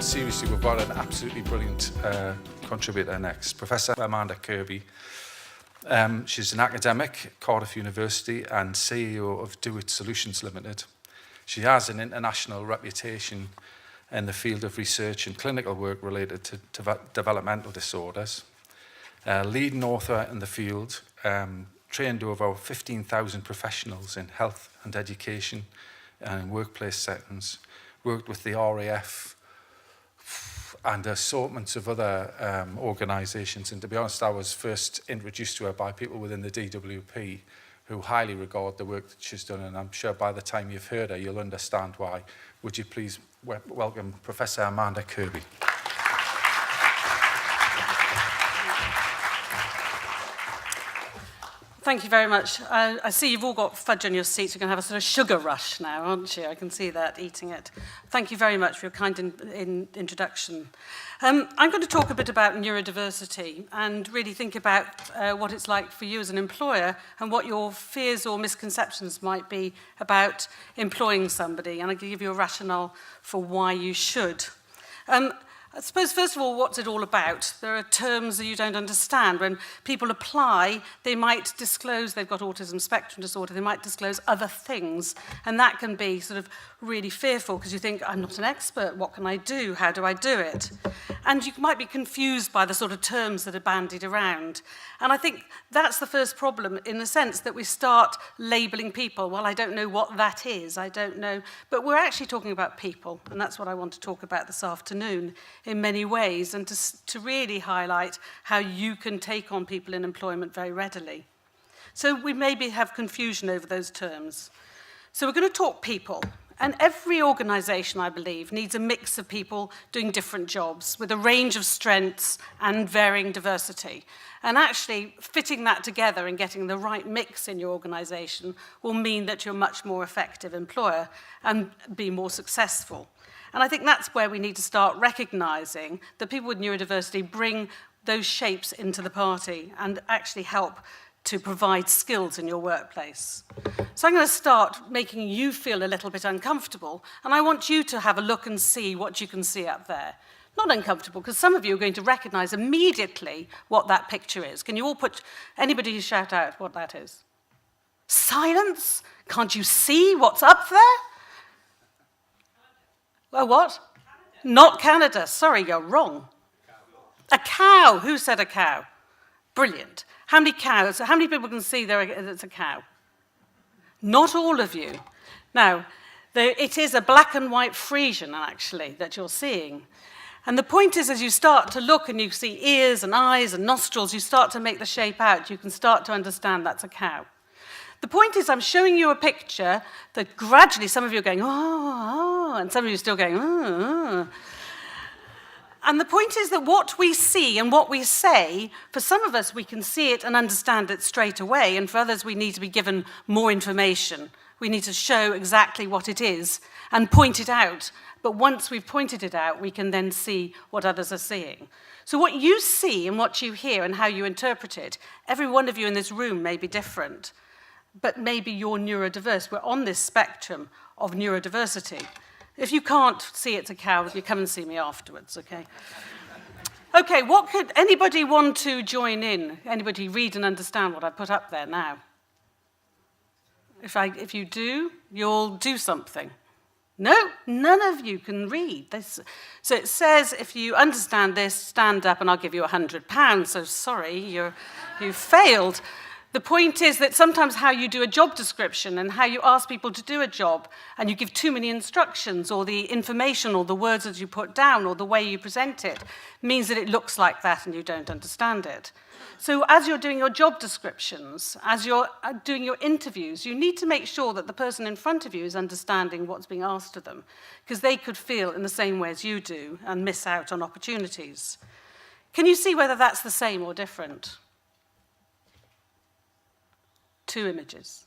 seriously, we've got an absolutely brilliant contributor next, Professor Amanda Kirby. She's an academic at Cardiff University and CEO of Do It Solutions Limited. She has an international reputation in the field of research and clinical work related to developmental disorders. Leading author in the field, trained over 15,000 professionals in health and education and workplace settings, worked with the RAF and assortments of other organisations. And to be honest, I was first introduced to her by people within the DWP who highly regard the work that she's done, and I'm sure by the time you've heard her, you'll understand why. Would you please welcome Professor Amanda Kirby. Thank you very much. I see you've all got fudge on your seats. You're going to have a sort of sugar rush now, aren't you? I can see that, eating it. Thank you very much for your kind introduction. I'm going to talk a bit about neurodiversity and really think about what it's like for you as an employer and what your fears or misconceptions might be about employing somebody. And I'll give you a rationale for why you should. I suppose, first of all, what's it all about? There are terms that you don't understand. When people apply, they might disclose they've got autism spectrum disorder, they might disclose other things, and that can be sort of really fearful because you think, I'm not an expert, what can I do? How do I do it? And you might be confused by the sort of terms that are bandied around. And I think that's the first problem in the sense that we start labelling people. Well, I don't know what that is, I don't know. But we're actually talking about people, and that's what I want to talk about this afternoon in many ways, and to really highlight how you can take on people in employment very readily. So we maybe have confusion over those terms. So we're going to talk people. And every organisation, I believe, needs a mix of people doing different jobs with a range of strengths and varying diversity. And actually, fitting that together and getting the right mix in your organisation will mean that you're a much more effective employer and be more successful. And I think that's where we need to start recognising that people with neurodiversity bring those shapes into the party and actually help to provide skills in your workplace. So I'm going to start making you feel a little bit uncomfortable, and I want you to have a look and see what you can see up there. Not uncomfortable, because some of you are going to recognise immediately what that picture is. Can you all anybody shout out what that is? Silence? Can't you see what's up there? Oh, what? Canada. Not Canada. Sorry, you're wrong. A cow. Who said a cow? Brilliant. How many cows? How many people can see it's a cow? Not all of you. Now, it is a black and white Frisian, actually, that you're seeing. And the point is, as you start to look and you see ears and eyes and nostrils, you start to make the shape out. You can start to understand that's a cow. The point is, I'm showing you a picture that gradually some of you are going, oh, and some of you are still going, oh. And the point is that what we see and what we say, for some of us, we can see it and understand it straight away, and for others, we need to be given more information. We need to show exactly what it is and point it out. But once we've pointed it out, we can then see what others are seeing. So what you see and what you hear and how you interpret it, every one of you in this room may be different. But maybe you're neurodiverse. We're on this spectrum of neurodiversity. If you can't see it's a cow, you come and see me afterwards, okay? Okay, what could anybody want to join in? Anybody read and understand what I put up there now? If you do, you'll do something. No, none of you can read this. So it says, if you understand this, stand up and I'll give you £100. So sorry, you failed. The point is that sometimes how you do a job description and how you ask people to do a job and you give too many instructions or the information or the words that you put down or the way you present it means that it looks like that and you don't understand it. So as you're doing your job descriptions, as you're doing your interviews, you need to make sure that the person in front of you is understanding what's being asked of them, because they could feel in the same way as you do and miss out on opportunities. Can you see whether that's the same or different? Two images.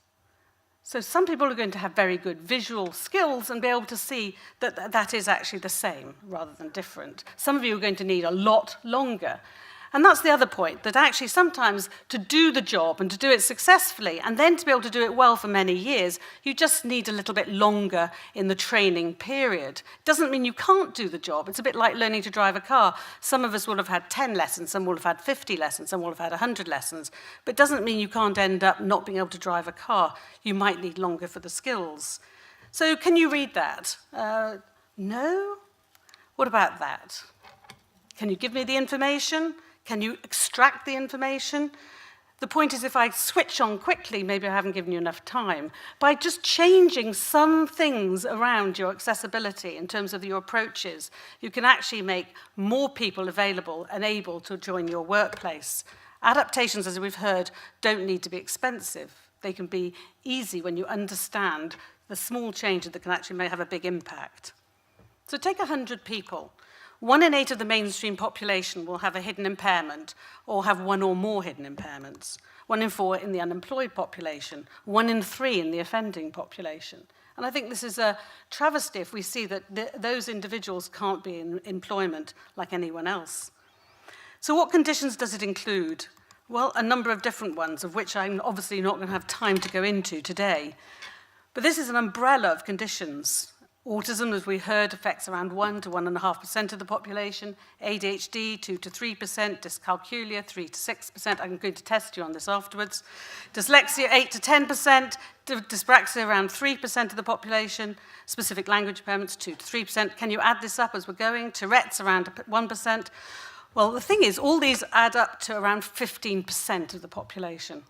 So some people are going to have very good visual skills and be able to see that that is actually the same rather than different. Some of you are going to need a lot longer. And that's the other point, that actually sometimes to do the job and to do it successfully and then to be able to do it well for many years, you just need a little bit longer in the training period. Doesn't mean you can't do the job. It's a bit like learning to drive a car. Some of us will have had 10 lessons, some will have had 50 lessons, some will have had 100 lessons. But it doesn't mean you can't end up not being able to drive a car. You might need longer for the skills. So can you read that? No? What about that? Can you give me the information? Can you extract the information? The point is, if I switch on quickly, maybe I haven't given you enough time. By just changing some things around your accessibility in terms of your approaches, you can actually make more people available and able to join your workplace. Adaptations, as we've heard, don't need to be expensive. They can be easy when you understand the small changes that can actually have a big impact. So take 100 people. 1 in 8 of the mainstream population will have a hidden impairment or have 1 or more hidden impairments. 1 in 4 in the unemployed population, 1 in 3 in the offending population. And I think this is a travesty if we see that those individuals can't be in employment like anyone else. So what conditions does it include? Well, a number of different ones, of which I'm obviously not going to have time to go into today. But this is an umbrella of conditions. Autism, as we heard, affects around 1 to 1.5% of the population. ADHD, 2 to 3%. Dyscalculia, 3 to 6%. I'm going to test you on this afterwards. Dyslexia, 8 to 10%. Dyspraxia, around 3% of the population. Specific language impairments, 2 to 3%. Can you add this up as we're going? Tourette's, around 1%. Well, the thing is, all these add up to around 15% of the population.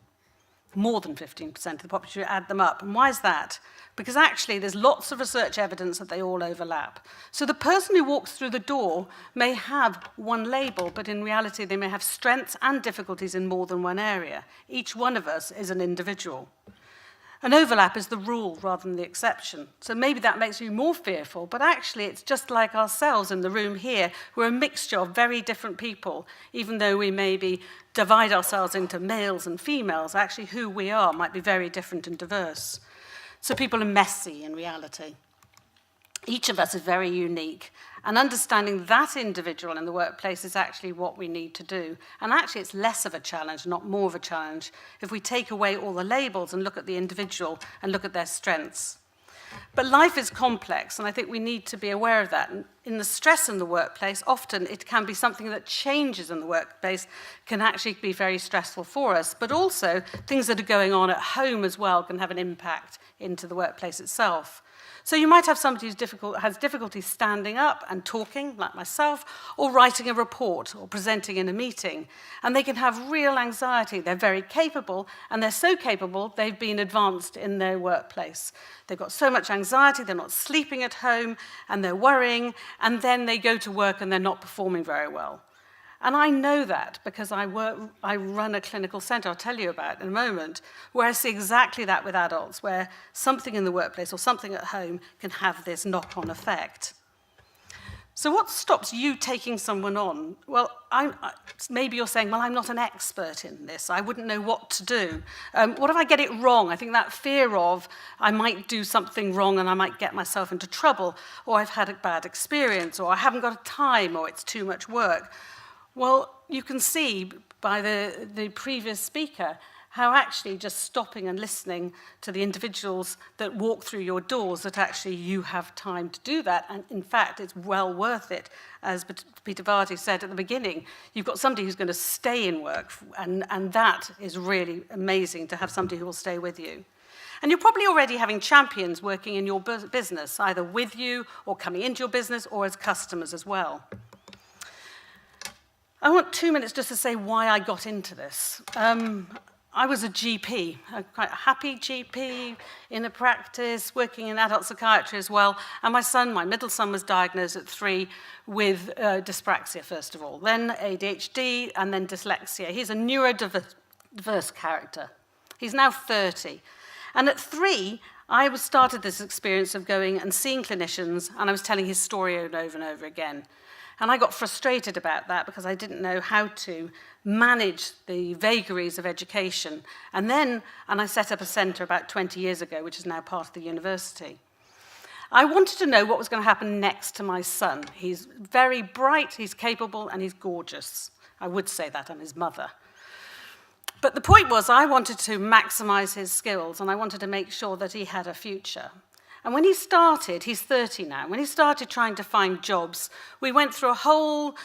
More than 15% of the population, add them up. And why is that? Because actually there's lots of research evidence that they all overlap. So the person who walks through the door may have one label, but in reality they may have strengths and difficulties in more than one area. Each one of us is an individual. An overlap is the rule rather than the exception. So maybe that makes you more fearful, but actually it's just like ourselves in the room here. We're a mixture of very different people, even though we maybe divide ourselves into males and females. Actually, who we are might be very different and diverse. So people are messy in reality. Each of us is very unique, and understanding that individual in the workplace is actually what we need to do. And actually it's less of a challenge, not more of a challenge, if we take away all the labels and look at the individual and look at their strengths. But life is complex, and I think we need to be aware of that. And in the stress in the workplace, often it can be something that changes in the workplace can actually be very stressful for us, but also things that are going on at home as well can have an impact into the workplace itself. So you might have somebody who has difficulty standing up and talking, like myself, or writing a report or presenting in a meeting. And they can have real anxiety. They're very capable, and they're so capable they've been advanced in their workplace. They've got so much anxiety, they're not sleeping at home, and they're worrying, and then they go to work and they're not performing very well. And I know that because I run a clinical centre, I'll tell you about in a moment, where I see exactly that with adults, where something in the workplace or something at home can have this knock-on effect. So what stops you taking someone on? Well, maybe you're saying, well, I'm not an expert in this. I wouldn't know what to do. What if I get it wrong? I think that fear of I might do something wrong and I might get myself into trouble, or I've had a bad experience, or I haven't got time, or it's too much work. Well, you can see by the previous speaker how actually just stopping and listening to the individuals that walk through your doors, that actually you have time to do that. And in fact, it's well worth it. As Peter Vardy said at the beginning, you've got somebody who's going to stay in work, and that is really amazing to have somebody who will stay with you. And you're probably already having champions working in your business, either with you or coming into your business or as customers as well. I want 2 minutes just to say why I got into this. I was a GP, a quite happy GP in a practice, working in adult psychiatry as well. And my middle son, was diagnosed at 3 with dyspraxia, first of all, then ADHD, and then dyslexia. He's a neurodiverse character. He's now 30. And at 3, I started this experience of going and seeing clinicians, and I was telling his story over and over again. And I got frustrated about that because I didn't know how to manage the vagaries of education. And I set up a centre about 20 years ago, which is now part of the university. I wanted to know what was going to happen next to my son. He's very bright, he's capable, and he's gorgeous. I would say that I'm his mother. But the point was I wanted to maximize his skills and I wanted to make sure that he had a future. And when he started, he's 30 now, when he started trying to find jobs, we went through a whole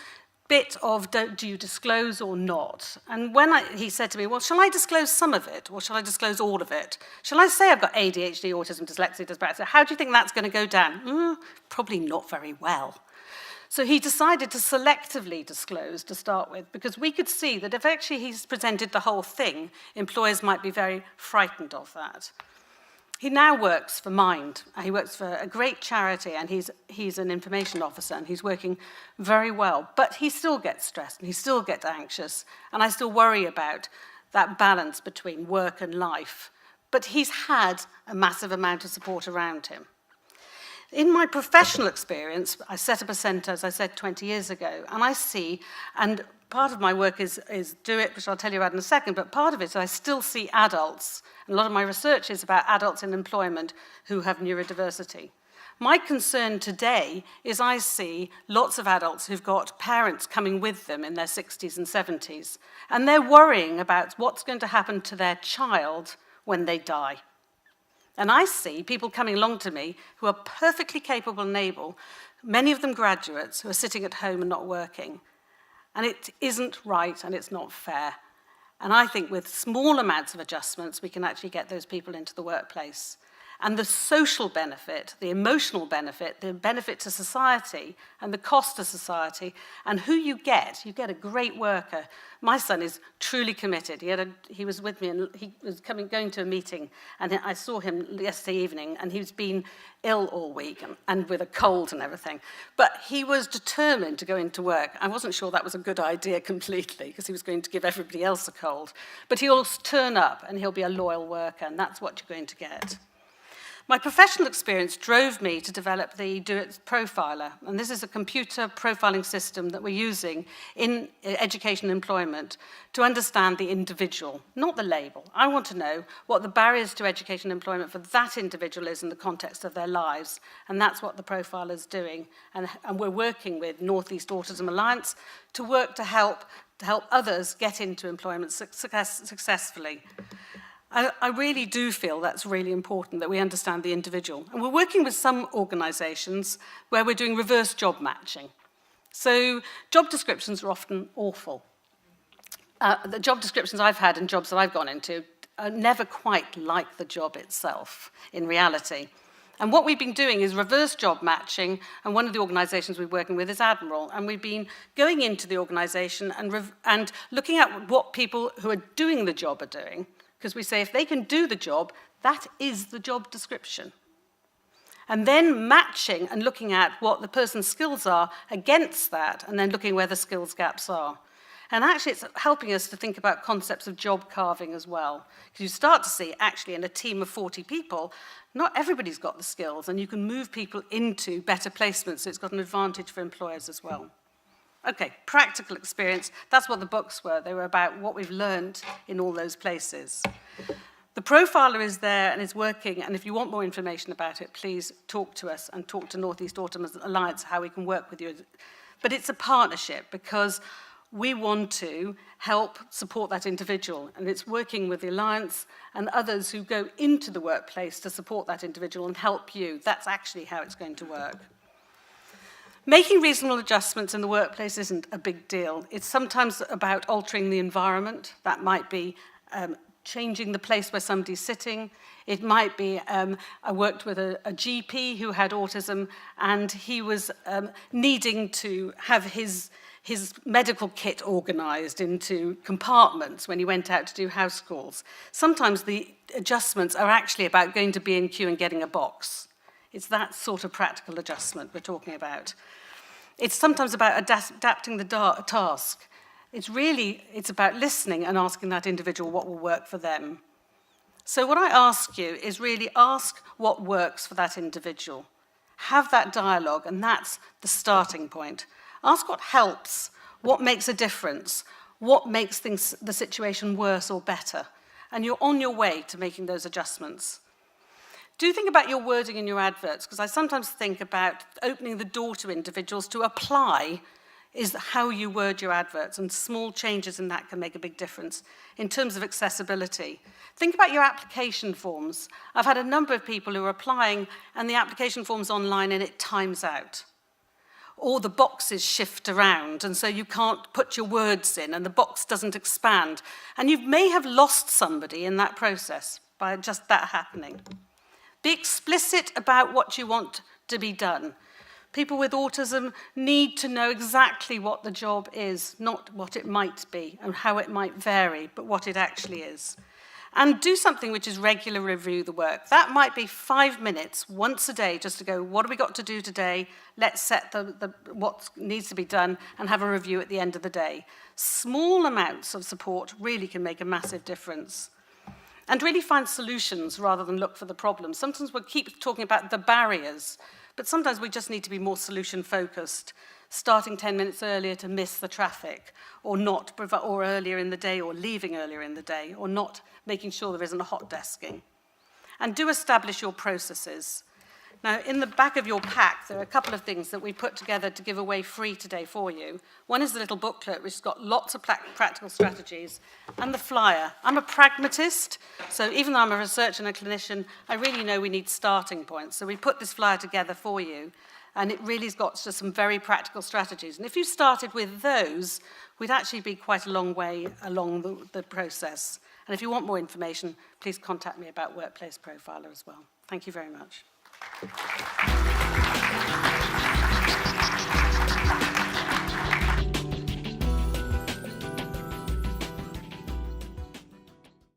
bit of do you disclose or not? And when he said to me, well, shall I disclose some of it or shall I disclose all of it? Shall I say I've got ADHD, autism, dyslexia, dyspraxia? How do you think that's going to go down? Probably not very well. So he decided to selectively disclose to start with, because we could see that if actually he's presented the whole thing, employers might be very frightened of that. He now works for Mind. He works for a great charity, and he's an information officer, and he's working very well. But he still gets stressed, and he still gets anxious, and I still worry about that balance between work and life. But he's had a massive amount of support around him. In my professional experience, I set up a centre, as I said, 20 years ago, and I see, and part of my work is do it, which I'll tell you about in a second, but part of it is I still see adults, and a lot of my research is about adults in employment who have neurodiversity. My concern today is I see lots of adults who've got parents coming with them in their 60s and 70s, and they're worrying about what's going to happen to their child when they die. And I see people coming along to me who are perfectly capable and able, many of them graduates, who are sitting at home and not working. And it isn't right and it's not fair. And I think with small amounts of adjustments, we can actually get those people into the workplace. And the social benefit, the emotional benefit, the benefit to society, and the cost to society, and who you get a great worker. My son is truly committed. He was with me, and he was going to a meeting, and I saw him yesterday evening, and he's been ill all week, and with a cold and everything. But he was determined to go into work. I wasn't sure that was a good idea completely, because he was going to give everybody else a cold. But he'll turn up, and he'll be a loyal worker, and that's what you're going to get. My professional experience drove me to develop the Do It Profiler, and this is a computer profiling system that we're using in education and employment to understand the individual, not the label. I want to know what the barriers to education and employment for that individual is in the context of their lives, and that's what the profiler is doing. And we're working with North East Autism Alliance to work to help others get into employment successfully. I really do feel that's really important, that we understand the individual. And we're working with some organisations where we're doing reverse job matching. So job descriptions are often awful. The job descriptions I've had and jobs that I've gone into are never quite like the job itself in reality. And what we've been doing is reverse job matching, and one of the organisations we're working with is Admiral, and we've been going into the organisation and looking at what people who are doing the job are doing, because we say if they can do the job, that is the job description. And then matching and looking at what the person's skills are against that, and then looking where the skills gaps are. And actually it's helping us to think about concepts of job carving as well. Because you start to see, actually, in a team of 40 people, not everybody's got the skills, and you can move people into better placements, so it's got an advantage for employers as well. Okay, practical experience, that's what the books were. They were about what we've learned in all those places. The profiler is there and is working, and if you want more information about it, please talk to us and talk to North East Autism Alliance, how we can work with you. But it's a partnership, because we want to help support that individual, and it's working with the Alliance and others who go into the workplace to support that individual and help you. That's actually how it's going to work. Making reasonable adjustments in the workplace isn't a big deal. It's sometimes about altering the environment. That might be changing the place where somebody's sitting. It might be, I worked with a GP who had autism, and he was needing to have his medical kit organised into compartments when he went out to do house calls. Sometimes the adjustments are actually about going to B&Q and getting a box. It's that sort of practical adjustment we're talking about. It's sometimes about adapting the task. It's about listening and asking that individual what will work for them. So what I ask you is really ask what works for that individual. Have that dialogue, and that's the starting point. Ask what helps, what makes a difference, what makes the situation worse or better. And you're on your way to making those adjustments. Do think about your wording in your adverts, because I sometimes think about opening the door to individuals to apply is how you word your adverts, and small changes in that can make a big difference. In terms of accessibility, think about your application forms. I've had a number of people who are applying and the application form's online and it times out. Or the boxes shift around and so you can't put your words in and the box doesn't expand. And you may have lost somebody in that process by just that happening. Be explicit about what you want to be done. People with autism need to know exactly what the job is, not what it might be and how it might vary, but what it actually is. And do something which is regular review the work. That might be 5 minutes once a day just to go, what have we got to do today? Let's set what needs to be done and have a review at the end of the day. Small amounts of support really can make a massive difference. And really find solutions rather than look for the problems. Sometimes we'll keep talking about the barriers, but sometimes we just need to be more solution-focused, starting 10 minutes earlier to miss the traffic, or earlier in the day, or leaving earlier in the day, or not making sure there isn't a hot desking. And do establish your processes. Now, in the back of your pack, there are a couple of things that we put together to give away free today for you. One is the little booklet, which has got lots of practical strategies, and the flyer. I'm a pragmatist, so even though I'm a researcher and a clinician, I really know we need starting points. So we put this flyer together for you, and it really has got just some very practical strategies. And if you started with those, we'd actually be quite a long way along the process. And if you want more information, please contact me about Workplace Profiler as well. Thank you very much.